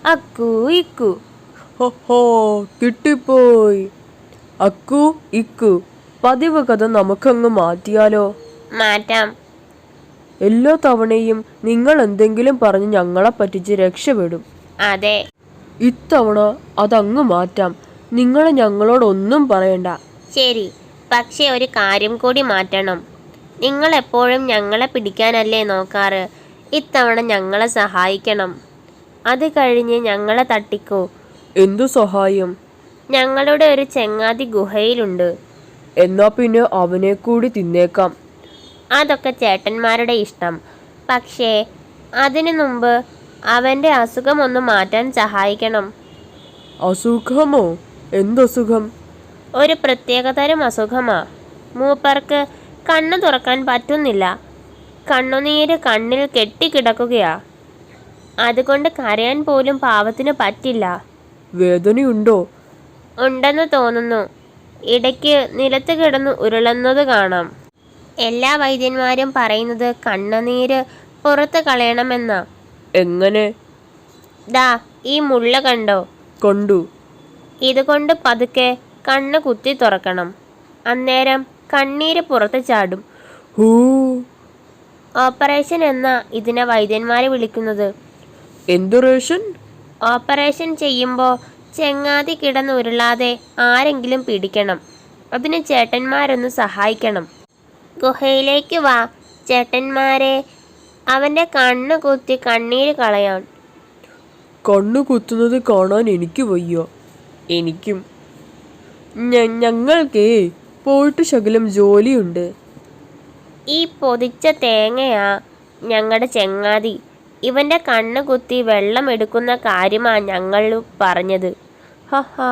അക്കു ഇക്കു. ഹോ, കിട്ടിപ്പോയി. അക്കു ഇക്കു. പതിവ് കഥ നമുക്കങ്ങ് മാറ്റിയാലോ? മാറ്റാം. എല്ലാ തവണയും നിങ്ങൾ എന്തെങ്കിലും പറഞ്ഞ് ഞങ്ങളെ പറ്റിച്ച് രക്ഷപ്പെടും. അതെ. ഇത്തവണ അതങ്ങ് മാറ്റാം. നിങ്ങൾ ഞങ്ങളോടൊന്നും പറയണ്ട. ശരി, പക്ഷെ ഒരു കാര്യം കൂടി മാറ്റണം. നിങ്ങൾ എപ്പോഴും ഞങ്ങളെ പിടിക്കാനല്ലേ നോക്കാറ്. ഇത്തവണ ഞങ്ങളെ സഹായിക്കണം. അത് കഴിഞ്ഞ് ഞങ്ങളെ തട്ടിക്കോ. എന്തു സഹായം? ഞങ്ങളുടെ ഒരു ചങ്ങാതി ഗുഹയിലുണ്ട്. എന്നാ പിന്നെ അവനെ കൂടി തിന്നേക്കാം. അതൊക്കെ ചേട്ടന്മാരുടെ ഇഷ്ടം. പക്ഷേ അതിനു മുമ്പ് അവൻ്റെ അസുഖം ഒന്ന് മാറ്റാൻ സഹായിക്കണം. അസുഖമോ? എന്തസുഖം? ഒരു പ്രത്യേകതരം അസുഖമാ. മൂപ്പർക്ക് കണ്ണു തുറക്കാൻ പറ്റുന്നില്ല. കണ്ണുനീര് കണ്ണിൽ കെട്ടിക്കിടക്കുകയാ. അതുകൊണ്ട് കരയാൻ പോലും പാവത്തിന് പറ്റില്ല. വേദനയുണ്ടോ? ഉണ്ടെന്ന് തോന്നുന്നു. ഇടയ്ക്ക് നിലത്ത് കിടന്ന് ഉരുളുന്നത് കാണാം. എല്ലാ വൈദ്യന്മാരും പറയുന്നത് കണ്ണുനീര് പുറത്ത് കളയണമെന്നാ. എങ്ങനെ? ദാ ഈ മുള്ള കണ്ടോ? കണ്ടു. ഇതുകൊണ്ട് പതുക്കെ കണ്ണ് കുത്തി തുറക്കണം. അന്നേരം കണ്ണീര് പുറത്ത് ചാടും. ഹൂ. ഓപ്പറേഷൻ എന്നാ ഇതിനെ വൈദ്യന്മാരെ വിളിക്കുന്നത്. എന്തൊറേഷൻ? ഓപ്പറേഷൻ ചെയ്യുമ്പോൾ ചെങ്ങാതി കിടന്ന് ഉരുളാതെ ആരെങ്കിലും പിടിക്കണം. അതിന് ചേട്ടന്മാരൊന്ന് സഹായിക്കണം. ഗുഹയിലേക്ക് വാ ചേട്ടന്മാരെ. അവൻ്റെ കണ്ണ് കുത്തി കണ്ണീര് കളയാൻ. കണ്ണു കുത്തുന്നത് കാണാൻ എനിക്ക് വയ്യ. എനിക്കും. ഞങ്ങൾക്കേ പോയിട്ട് ശകലം ജോലിയുണ്ട്. ഈ പൊതിച്ച തേങ്ങയാ ഞങ്ങളുടെ ചെങ്ങാതി. ഇവൻ്റെ കണ്ണ് കുത്തി വെള്ളം എടുക്കുന്ന കാര്യമാ ഞങ്ങൾ പറഞ്ഞത്. ഹഹാ.